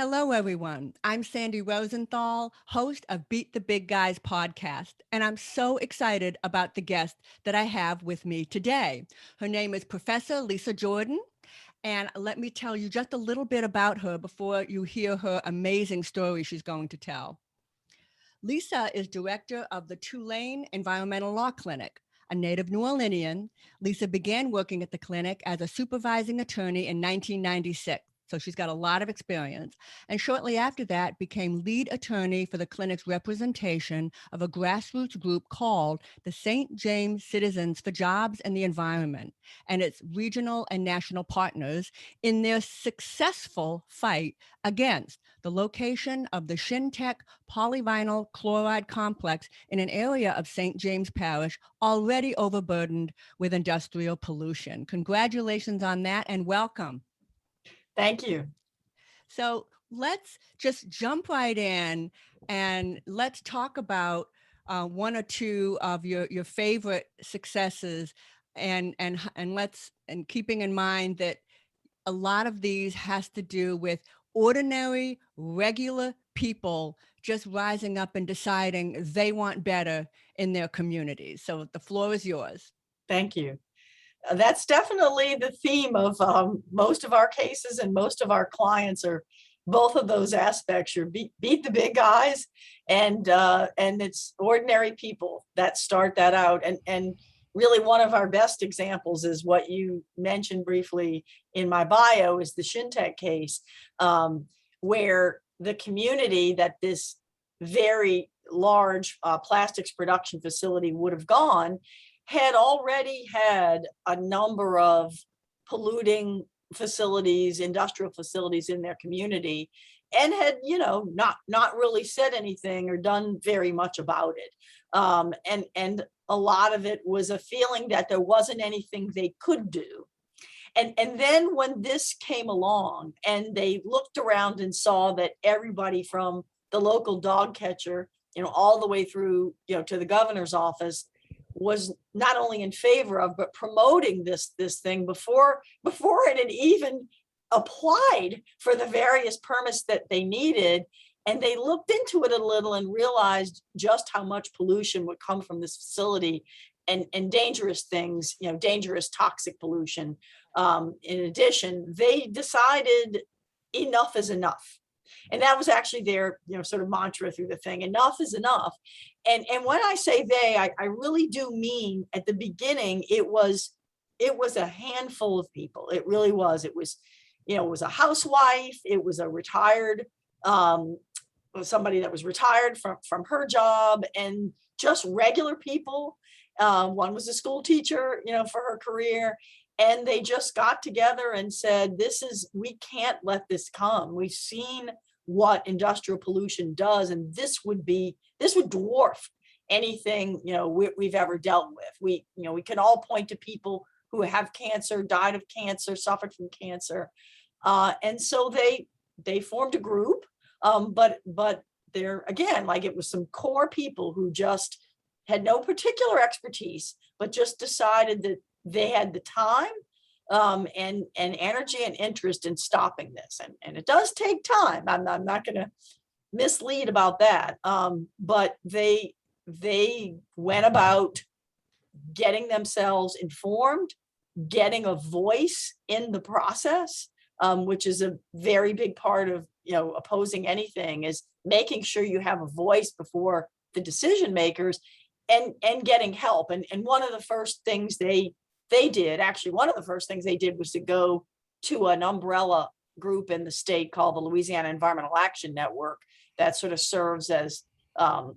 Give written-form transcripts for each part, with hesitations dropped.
Hello, everyone. I'm Sandy Rosenthal, host of Beat the Big Guys podcast, and I'm so excited about the guest that I have with me today. Her name is Professor Lisa Jordan, and let me tell you just a little bit about her before you hear her amazing story she's going to tell. Lisa is director of the Tulane Environmental Law Clinic. A native New Orleanian, Lisa began working at the clinic as a supervising attorney in 1996. So she's got a lot of experience. And shortly after that, became lead attorney for the clinic's representation of a grassroots group called the St. James Citizens for Jobs and the Environment and its regional and national partners in their successful fight against the location of the Shintech polyvinyl chloride complex in an area of St. James Parish already overburdened with industrial pollution. Congratulations on that and welcome. Thank you. So let's just jump right in and let's talk about one or two of your favorite successes and keeping in mind that a lot of these has to do with ordinary, regular people just rising up and deciding they want better in their communities. So the floor is yours. Thank you. That's definitely the theme of most of our cases, and most of our clients are both of those aspects. You beat the big guys, and it's ordinary people that start that out. And really, one of our best examples is what you mentioned briefly in my bio, is the Shintech case, where the community that this very large plastics production facility would have gone had already had a number of polluting facilities, industrial facilities in their community, and had, not really said anything or done very much about it. And a lot of it was a feeling that there wasn't anything they could do. And then when this came along and they looked around and saw that everybody from the local dog catcher, all the way through, to the governor's office, was not only in favor of, but promoting this thing before it had even applied for the various permits that they needed. And they looked into it a little and realized just how much pollution would come from this facility, and dangerous things, dangerous toxic pollution. In addition, they decided enough is enough. And that was actually their, sort of mantra through the thing. Enough is enough. And when I say they, I really do mean at the beginning, it was a handful of people. It really was. It was, it was a housewife. It was a retired, somebody that was retired from her job, and just regular people. One was a school teacher, for her career. And they just got together and said, we can't let this come. We've seen what industrial pollution does, and this would dwarf anything, we've ever dealt with. We can all point to people who have cancer, died of cancer, suffered from cancer. And so they formed a group, but they're, again, like, it was some core people who just had no particular expertise, but just decided that they had the time and energy and interest in stopping this. And it does take time. I'm not going to mislead about that. But they went about getting themselves informed, getting a voice in the process, which is a very big part of, opposing anything, is making sure you have a voice before the decision makers, and getting help. And one of the first things they did, actually, one of the first things they did was to go to an umbrella group in the state called the Louisiana Environmental Action Network, that sort of serves as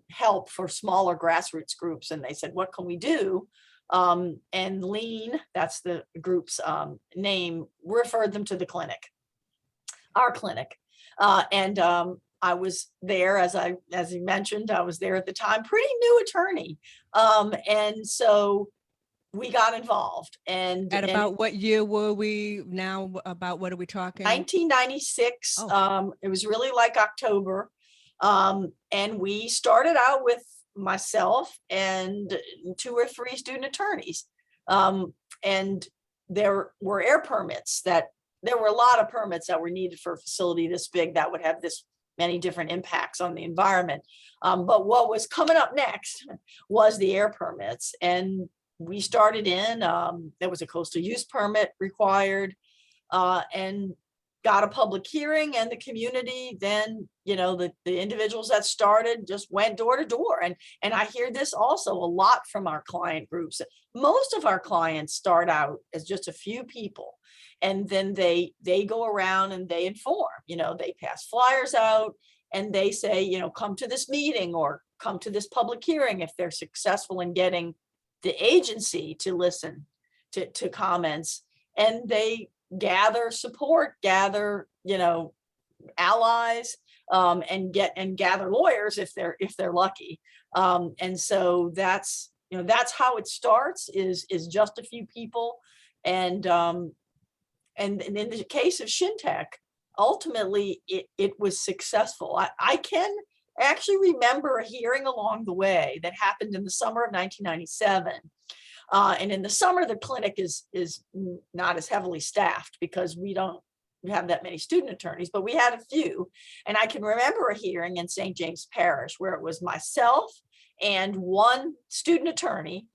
help for smaller grassroots groups. And they said, what can we do? And Lean, that's the group's name, referred them to the clinic, our clinic. And I was there, as you mentioned, I was there at the time, pretty new attorney. And so we got involved. And At about what year were we now? About what are we talking? 1996. It was really like October. And we started out with myself and 2 or 3 student attorneys. And there were air permits that there were a lot of permits that were needed for a facility this big that would have this many different impacts on the environment. But what was coming up next was the air permits. And we started in, there was a coastal use permit required, and got a public hearing, and the community then, the individuals that started just went door to door. And I hear this also a lot from our client groups. Most of our clients start out as just a few people, and then they go around and they inform, they pass flyers out and they say, come to this meeting or come to this public hearing if they're successful in getting the agency to listen to comments. And they gather support, gather, allies, and gather lawyers if they're lucky. And so that's how it starts, is just a few people. And in the case of Shintech, ultimately it was successful. I can actually remember a hearing along the way that happened in the summer of 1997. And in the summer, the clinic is not as heavily staffed because we don't have that many student attorneys, but we had a few. And I can remember a hearing in St. James Parish where it was myself and one student attorney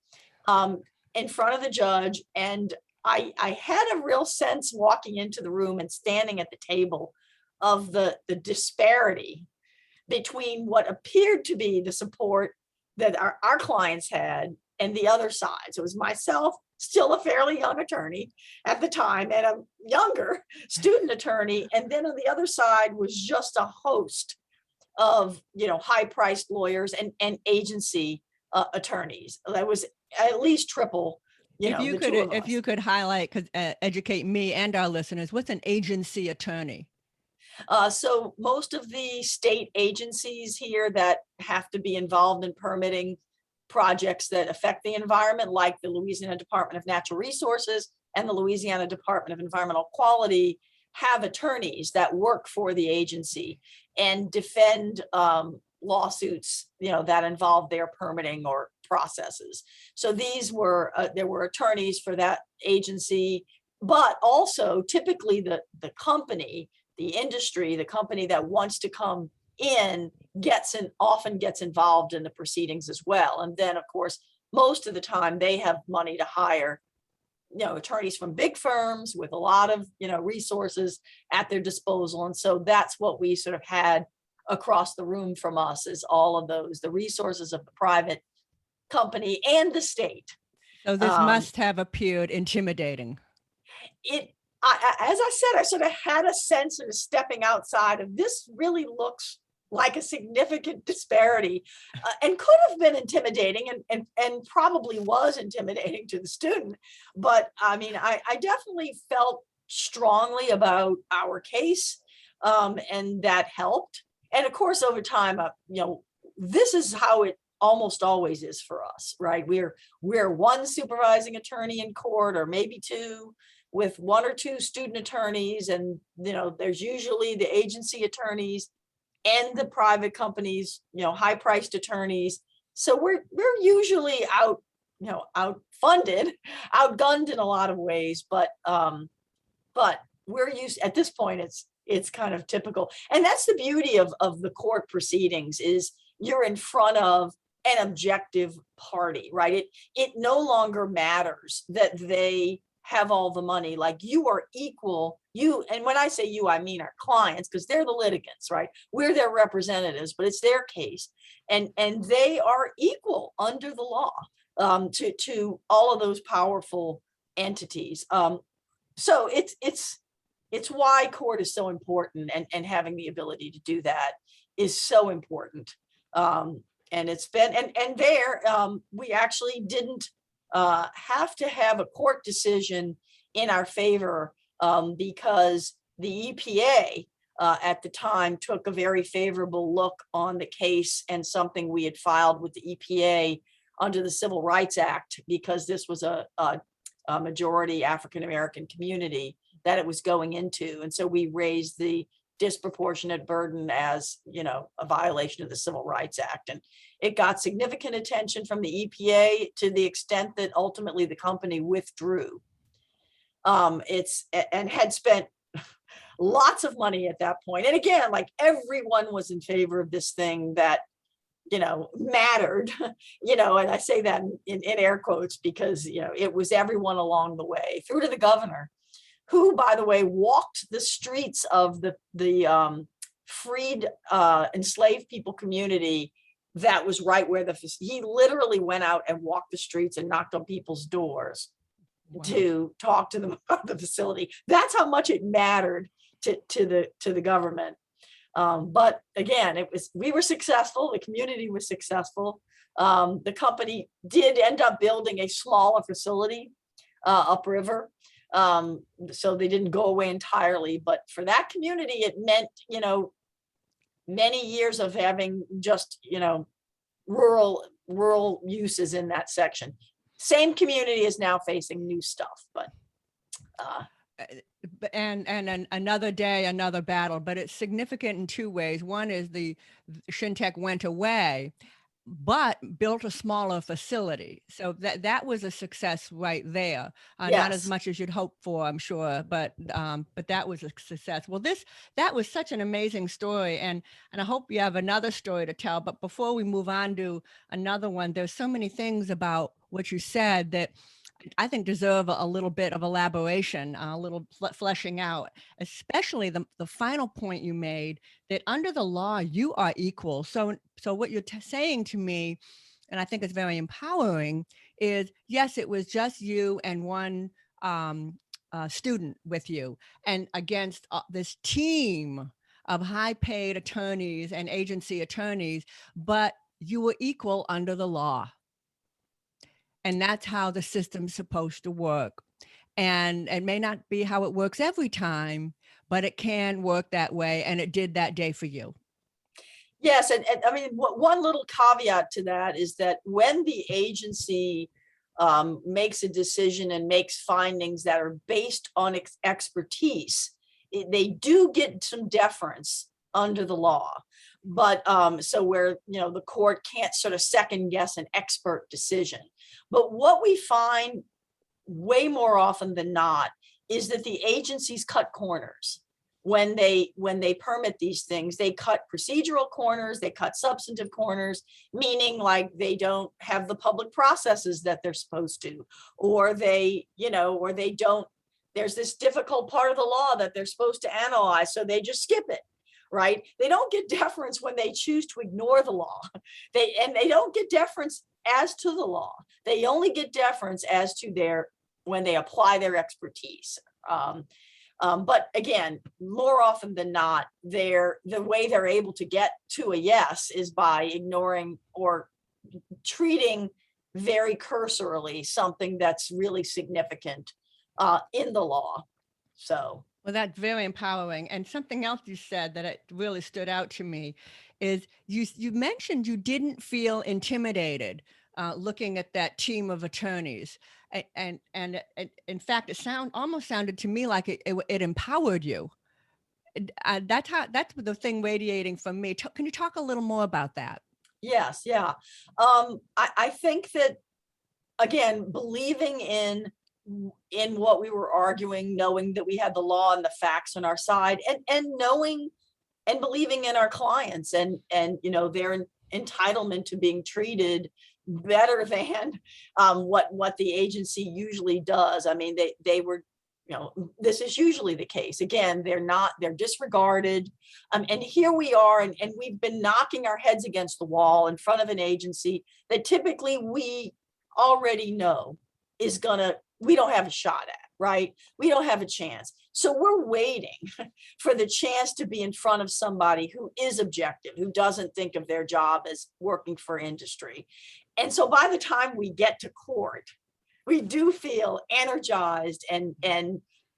in front of the judge. And I had a real sense walking into the room and standing at the table of the disparity between what appeared to be the support that our clients had and the other side. So it was myself, still a fairly young attorney at the time, and a younger student attorney. And then on the other side was just a host of, high-priced lawyers and agency attorneys. That was at least triple, If you could highlight, educate me and our listeners, what's an agency attorney? So most of the state agencies here that have to be involved in permitting projects that affect the environment, like the Louisiana Department of Natural Resources and the Louisiana Department of Environmental Quality, have attorneys that work for the agency and defend lawsuits, that involve their permitting or processes. So these were, there were attorneys for that agency, but also typically the company, the industry, the company that wants to come in often gets involved in the proceedings as well. And then, of course, most of the time they have money to hire, attorneys from big firms with a lot of, resources at their disposal. And so that's what we sort of had across the room from us, is all of those, the resources of the private company and the state. So this must have appeared intimidating. As I said, I sort of had a sense of stepping outside of this. Really looks like a significant disparity, and could have been intimidating, and probably was intimidating to the student. But I mean, I definitely felt strongly about our case, and that helped. And of course, over time, this is how it almost always is for us, right? We're one supervising attorney in court, or maybe two, with one or two student attorneys, and there's usually the agency attorneys and the private companies, high-priced attorneys. So we're usually outfunded, outgunned in a lot of ways, but we're used at this point. It's kind of typical, and that's the beauty of the court proceedings, is you're in front of an objective party, right? It no longer matters that they have all the money. Like, you are equal. And when I say you, I mean our clients, because they're the litigants, right? We're their representatives, but it's their case, and they are equal under the law to all of those powerful entities. So it's why court is so important, and having the ability to do that is so important. And it's been, and there we actually didn't have to have a court decision in our favor, because the EPA at the time took a very favorable look on the case, and something we had filed with the EPA under the Civil Rights Act, because this was a majority African-American community that it was going into. And so we raised the disproportionate burden as, a violation of the Civil Rights Act. And it got significant attention from the EPA, to the extent that ultimately the company withdrew. And had spent lots of money at that point. And again, like everyone was in favor of this thing that, mattered, and I say that in air quotes because, it was everyone along the way through to the governor, who, by the way, walked the streets of the freed enslaved people community that was right where he literally went out and walked the streets and knocked on people's doors. Wow. To talk to them about the facility. That's how much it mattered to the government. But again, we were successful. The community was successful. The company did end up building a smaller facility upriver. So they didn't go away entirely, but for that community, it meant, many years of having just, rural uses in that section. Same community is now facing new stuff, but and another day, another battle, but it's significant in two ways. One is the Shintech went away, but built a smaller facility. So that was a success right there. Yes. Not as much as you'd hope for, I'm sure, but that was a success. Well, that was such an amazing story. And I hope you have another story to tell. But before we move on to another one, there's so many things about what you said that I think deserve a little bit of elaboration, a little fleshing out, especially the final point you made that under the law, you are equal. So what you're saying to me, and I think it's very empowering, is yes, it was just you and one student with you, and against this team of high paid attorneys and agency attorneys, but you were equal under the law. And that's how the system's supposed to work. And it may not be how it works every time, but it can work that way. And it did that day for you. Yes. And I mean, one little caveat to that is that when the agency makes a decision and makes findings that are based on expertise, they do get some deference under the law. But so where, the court can't sort of second guess an expert decision. But what we find way more often than not is that the agencies cut corners when they permit these things. They cut procedural corners, they cut substantive corners, meaning like they don't have the public processes that they're supposed to, or they don't, there's this difficult part of the law that they're supposed to analyze, so they just skip it. Right? They don't get deference when they choose to ignore the law. They don't get deference as to the law. They only get deference as to when they apply their expertise. But again, more often than not, the way they're able to get to a yes is by ignoring or treating very cursorily something that's really significant in the law. So. Well, that's very empowering. And something else you said that it really stood out to me is you mentioned you didn't feel intimidated looking at that team of attorneys. And in fact, it almost sounded to me like it empowered you. That's the thing radiating from me. Can you talk a little more about that? Yes. Yeah. I think that, again, believing in what we were arguing, knowing that we had the law and the facts on our side, and knowing and believing in our clients and their entitlement to being treated better than what the agency usually does. I mean, they were, this is usually the case. Again, they're disregarded. And here we are, and we've been knocking our heads against the wall in front of an agency that typically we already know we don't have a shot at, right? We don't have a chance. So we're waiting for the chance to be in front of somebody who is objective, who doesn't think of their job as working for industry. And so by the time we get to court, we do feel energized and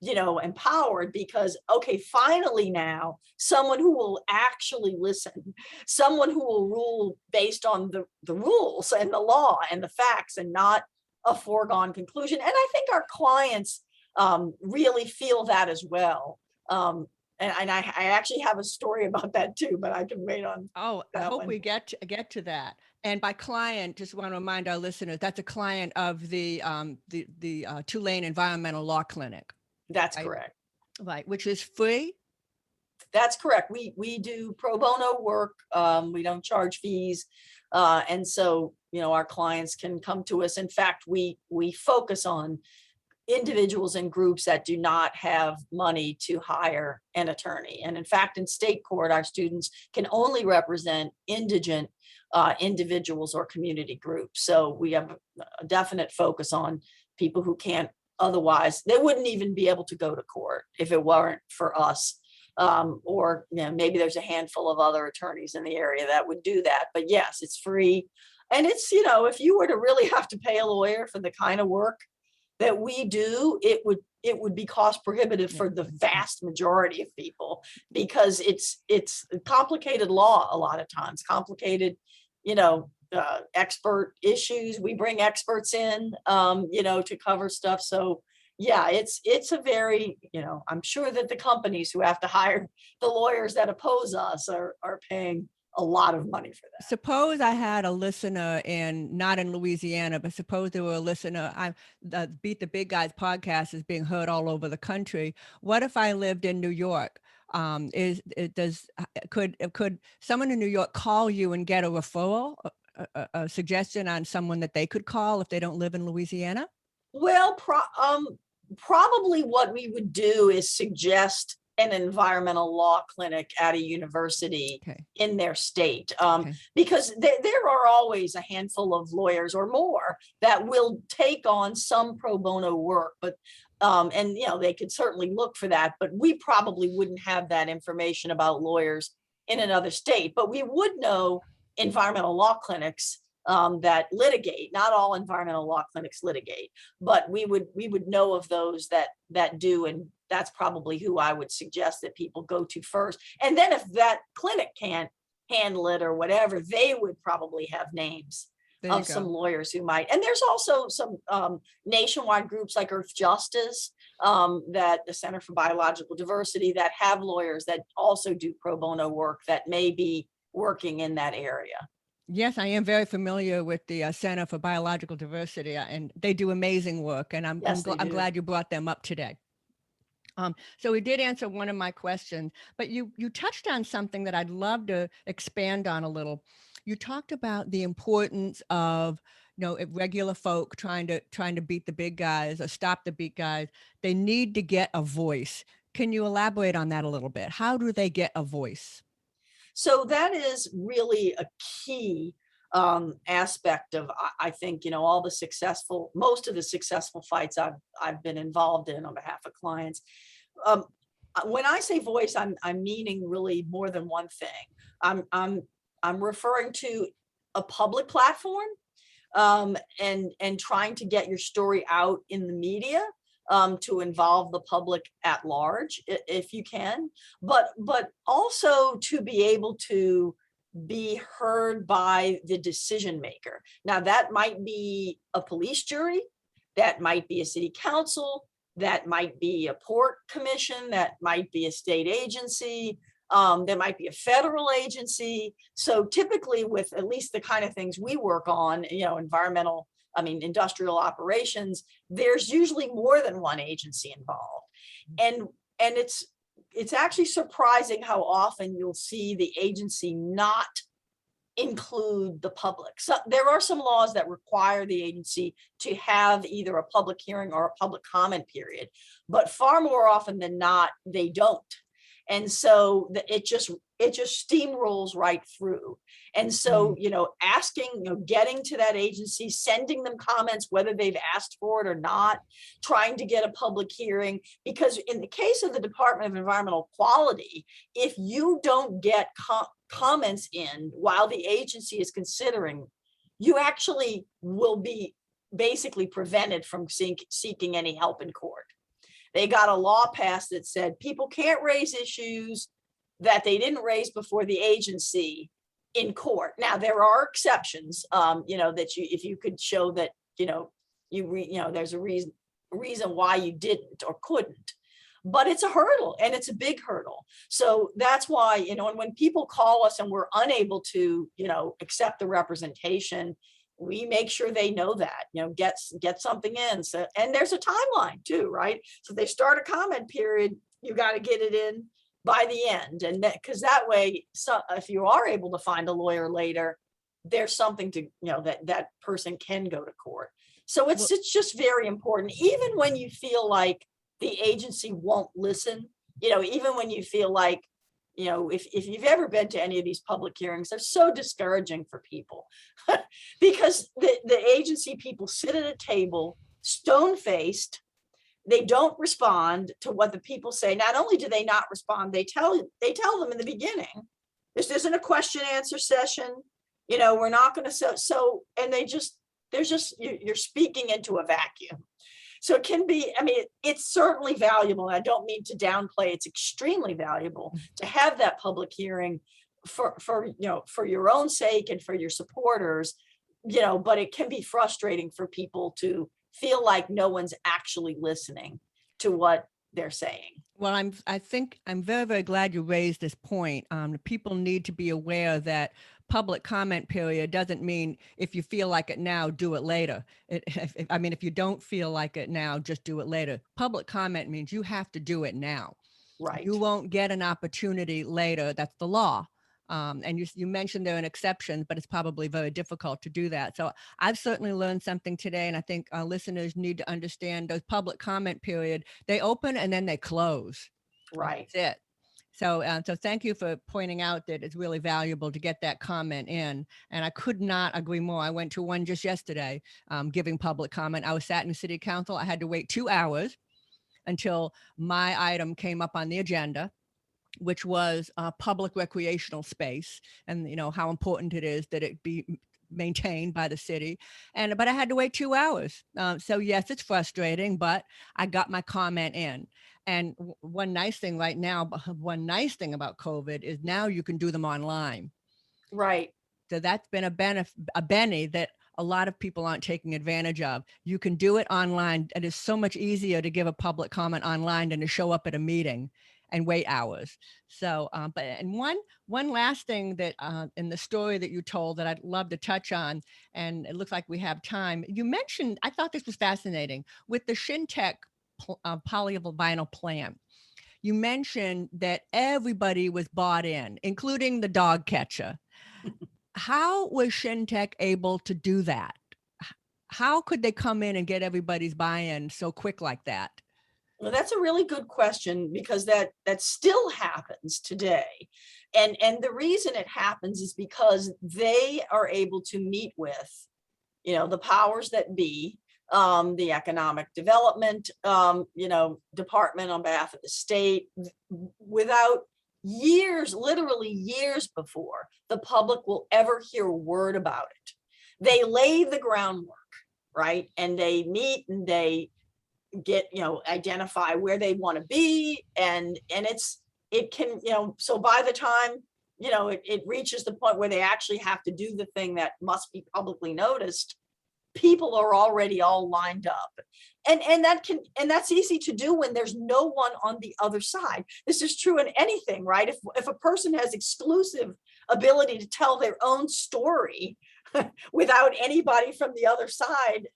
empowered because, okay, finally now, someone who will actually listen, someone who will rule based on the rules and the law and the facts and not a foregone conclusion. And I think our clients really feel that as well. And I actually have a story about that too, but I can wait on. Oh, I hope we get to that. And by client, just want to remind our listeners, that's a client of the Tulane Environmental Law Clinic. That's right? Correct. Right, which is free. That's correct. We do pro bono work. We don't charge fees. And so, our clients can come to us. In fact, we focus on individuals and groups that do not have money to hire an attorney. And in fact, in state court, our students can only represent indigent individuals or community groups. So we have a definite focus on people who can't otherwise, they wouldn't even be able to go to court if it weren't for us. Or maybe there's a handful of other attorneys in the area that would do that. But yes, it's free. And it's, if you were to really have to pay a lawyer for the kind of work that we do, it would be cost prohibitive for the vast majority of people, because it's complicated law a lot of times, complicated, expert issues. We bring experts in, to cover stuff. So yeah, it's a very, I'm sure that the companies who have to hire the lawyers that oppose us are paying a lot of money for that. Suppose I had a listener not in Louisiana, but suppose there were a listener. The Beat the Big Guys podcast is being heard all over the country. What if I lived in New York? Could someone in New York call you and get a referral, a suggestion on someone that they could call if they don't live in Louisiana? Well, probably what we would do is suggest an environmental law clinic at a university in their state, because there are always a handful of lawyers or more that will take on some pro bono work, but and they could certainly look for that, but we probably wouldn't have that information about lawyers in another state. But we would know environmental law clinics that litigate. Not all environmental law clinics litigate, but we would know of those that do, and that's probably who I would suggest that people go to first. And then if that clinic can't handle it or whatever, they would probably have names of some lawyers who might. And there's also some nationwide groups like Earth Justice, that the Center for Biological Diversity, that have lawyers that also do pro bono work that may be working in that area. Yes, I am very familiar with the Center for Biological Diversity, and they do amazing work. And I'm glad you brought them up today. So we did answer one of my questions, but you touched on something that I'd love to expand on a little. You talked about the importance of, if regular folk trying to beat the big guys or stop the big guys, they need to get a voice. Can you elaborate on that a little bit? How do they get a voice? So that is really a key aspect of, I think, most of the successful fights I've been involved in on behalf of clients. When I say voice, I'm meaning really more than one thing. I'm referring to a public platform, and trying to get your story out in the media, to involve the public at large, if you can, but also to be able to be heard by the decision maker. Now, that might be a police jury, that might be a city council, that might be a port commission, that might be a state agency, there might be a federal agency. So typically, with at least the kind of things we work on, industrial operations, there's usually more than one agency involved. And it's actually surprising how often you'll see the agency not include the public. So there are some laws that require the agency to have either a public hearing or a public comment period, but far more often than not, they don't. And so it just steamrolls right through. And so, asking, getting to that agency, sending them comments, whether they've asked for it or not, trying to get a public hearing, because in the case of the Department of Environmental Quality, if you don't get comments in while the agency is considering, you actually will be basically prevented from seeking any help in court. They got a law passed that said people can't raise issues that they didn't raise before the agency in court. Now, there are exceptions, that if you could show that, there's a reason why you didn't or couldn't, but it's a hurdle, and it's a big hurdle. So that's why, and when people call us and we're unable to, accept the representation, we make sure they know that, get something in. So, and there's a timeline too, right? So they start a comment period, you got to get it in, by the end. And that, because that way, so if you are able to find a lawyer later, there's something to, that that person can go to court. So Well, it's just very important, even when you feel like the agency won't listen, even when you feel like, if you've ever been to any of these public hearings, they're so discouraging for people because the agency people sit at a table, stone faced. They don't respond to what the people say. Not only do they not respond, they tell them in the beginning, this isn't a question answer session. We're not going to, and you're speaking into a vacuum. So it can be, I mean, it's certainly valuable. And I don't mean to downplay, it's extremely valuable to have that public hearing for your own sake and for your supporters, but it can be frustrating for people to feel like no one's actually listening to what they're saying. Well, I think I'm very, very glad you raised this point. People need to be aware that public comment period doesn't mean if you feel like it now, do it later. If you don't feel like it now, just do it later. Public comment means you have to do it now. Right. You won't get an opportunity later. That's the law. And you mentioned there are exceptions, but it's probably very difficult to do that. So I've certainly learned something today, and I think our listeners need to understand those public comment period. They open and then they close. Right. That's it. So thank you for pointing out that it's really valuable to get that comment in. And I could not agree more. I went to one just yesterday, giving public comment. I was sat in city council. I had to wait 2 hours until my item came up on the agenda, which was a public recreational space, and how important it is that it be maintained by the city. But I had to wait 2 hours. So yes, it's frustrating, but I got my comment in. And one nice thing about COVID is now you can do them online. Right. So that's been a benny that a lot of people aren't taking advantage of. You can do it online. It is so much easier to give a public comment online than to show up at a meeting and wait hours. So, and one last thing that in the story that you told that I'd love to touch on, and it looks like we have time. You mentioned, I thought this was fascinating, with the Shintech polyvinyl plant. You mentioned that everybody was bought in, including the dog catcher. How was Shintech able to do that? How could they come in and get everybody's buy-in so quick like that? Well, that's a really good question, because that still happens today. And the reason it happens is because they are able to meet with, the powers that be, the economic development, department on behalf of the state, without literally years before the public will ever hear a word about it. They lay the groundwork, right? And they meet and they get, identify where they want to be. And it can, so by the time, it reaches the point where they actually have to do the thing that must be publicly noticed, people are already all lined up. And that's easy to do when there's no one on the other side. This is true in anything, right? If a person has exclusive ability to tell their own story without anybody from the other side,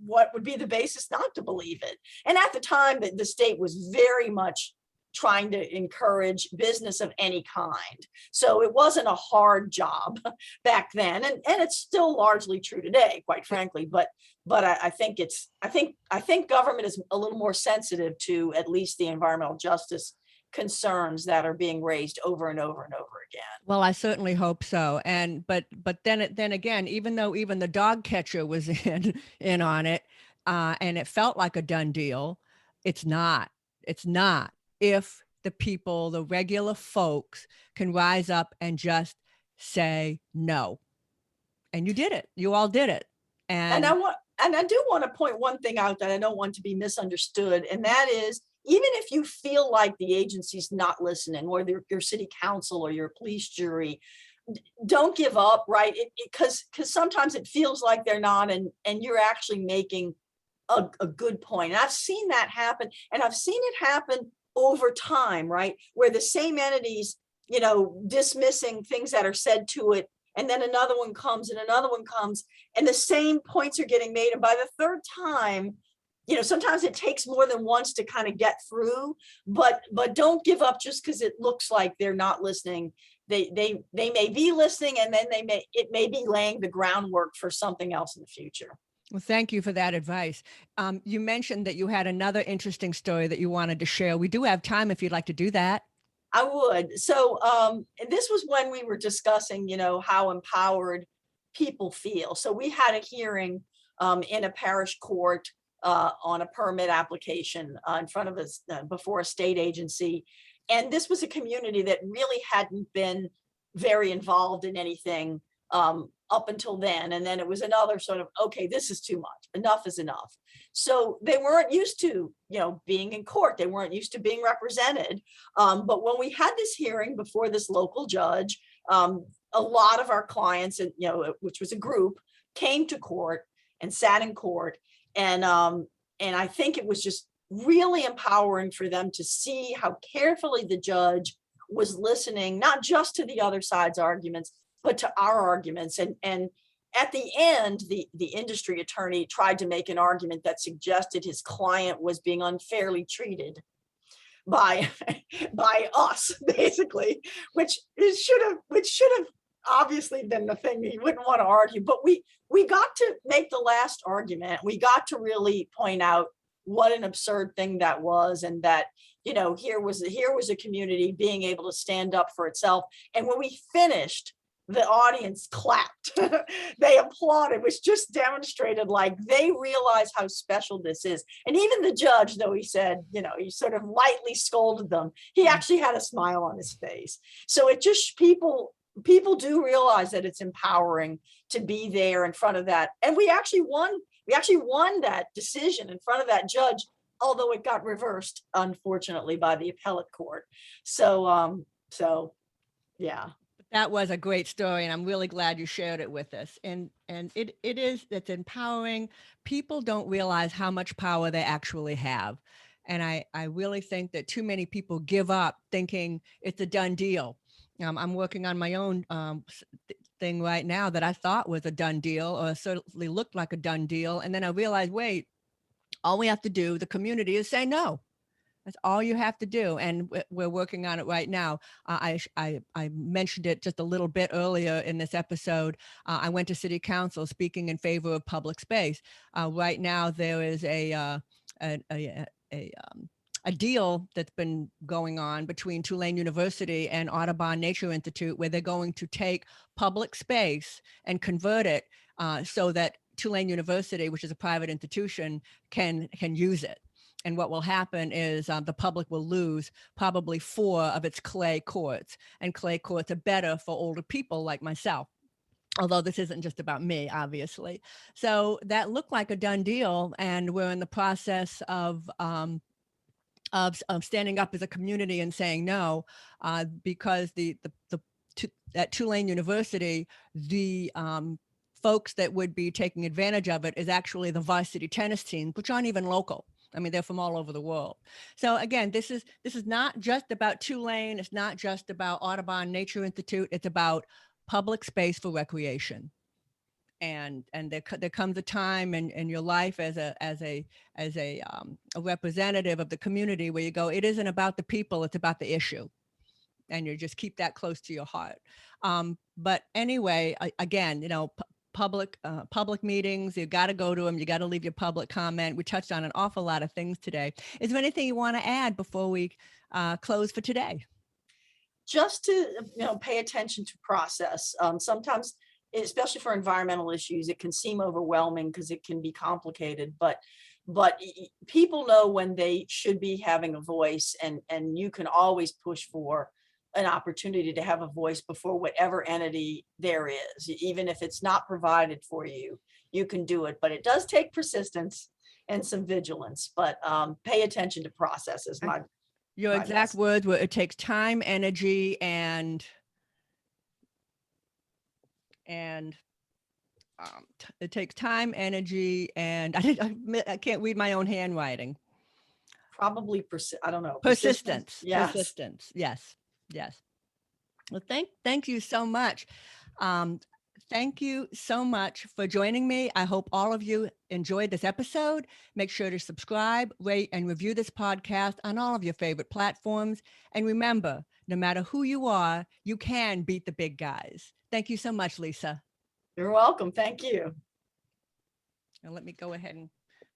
what would be the basis not to believe it? And at the time, the state was very much trying to encourage business of any kind. So it wasn't a hard job back then. And it's still largely true today, quite frankly. But I think government is a little more sensitive to at least the environmental justice concerns that are being raised over and over and over again. Well, I certainly hope so. But then again, even though even the dog catcher was in on it, and it felt like a done deal, it's not. It's not. If the people, the regular folks, can rise up and just say no. And you did it. You all did it. And I do want to point one thing out that I don't want to be misunderstood, and that is, even if you feel like the agency's not listening, or your city council or your police jury, don't give up, right? Because sometimes it feels like they're not, and you're actually making a good point. And I've seen that happen, and I've seen it happen over time, right? Where the same entities, dismissing things that are said to it, and then another one comes and another one comes, and the same points are getting made. And by the third time, sometimes it takes more than once to kind of get through, but don't give up just because it looks like they're not listening. They may be listening, and then it may be laying the groundwork for something else in the future. Well, thank you for that advice. You mentioned that you had another interesting story that you wanted to share. We do have time if you'd like to do that. I would. So, and this was when we were discussing, how empowered people feel. So we had a hearing in a parish court on a permit application in front of us before a state agency. And this was a community that really hadn't been very involved in anything up until then. And then it was another sort of, okay, this is too much. Enough is enough. So they weren't used to, being in court. They weren't used to being represented. But when we had this hearing before this local judge, a lot of our clients, and which was a group, came to court and sat in court. And I think it was just really empowering for them to see how carefully the judge was listening, not just to the other side's arguments, but to our arguments. And at the end, the industry attorney tried to make an argument that suggested his client was being unfairly treated by us, basically, which should have obviously been the thing he wouldn't want to argue. But we got to make the last argument. We got to really point out what an absurd thing that was, and that here was a community being able to stand up for itself. And when we finished, the audience clapped. They applauded. It was just demonstrated like they realize how special this is. And even the judge, though he said, he sort of lightly scolded them, he actually had a smile on his face. So it just, people do realize that it's empowering to be there in front of that. And we actually won that decision in front of that judge, although it got reversed, unfortunately, by the appellate court. So yeah. That was a great story, and I'm really glad you shared it with us. And it's empowering. People don't realize how much power they actually have. And I really think that too many people give up thinking it's a done deal. I'm working on my own thing right now that I thought was a done deal, or certainly looked like a done deal. And then I realized, wait, all we have to do, the community, is say no. That's all you have to do. And we're working on it right now. I mentioned it just a little bit earlier in this episode. I went to city council speaking in favor of public space. Right now, there is a deal that's been going on between Tulane University and Audubon Nature Institute, where they're going to take public space and convert it so that Tulane University, which is a private institution, can use it. And what will happen is the public will lose probably 4 of its clay courts. And clay courts are better for older people like myself, although this isn't just about me, obviously. So that looked like a done deal. And we're in the process of standing up as a community and saying no, because at Tulane University, the folks that would be taking advantage of it is actually the varsity tennis team, which aren't even local. I mean, they're from all over the world. So again, this is not just about Tulane. It's not just about Audubon Nature Institute. It's about public space for recreation. And there comes a time in your life as a representative of the community where you go, it isn't about the people, it's about the issue. And you just keep that close to your heart. But anyway, again, public meetings, you got to go to them, you got to leave your public comment. We touched on an awful lot of things today. Is there anything you want to add before we close for today? Just to pay attention to process. Sometimes, especially for environmental issues, it can seem overwhelming because it can be complicated, but people know when they should be having a voice, and you can always push for an opportunity to have a voice before whatever entity there is. Even if it's not provided for you, you can do it. But it does take persistence and some vigilance, but pay attention to processes. Your exact words were, it takes time, energy, and it takes time, energy, and I can't read my own handwriting. Probably, I don't know. Persistence. Yes. Persistence. Yes. Yes. Well, thank you so much. Thank you so much for joining me. I hope all of you enjoyed this episode. Make sure to subscribe, rate, and review this podcast on all of your favorite platforms. And remember, no matter who you are, you can beat the big guys. Thank you so much, Lisa. You're welcome. Thank you. Now let me go ahead and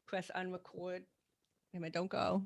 press unrecord. Wait a minute, don't go.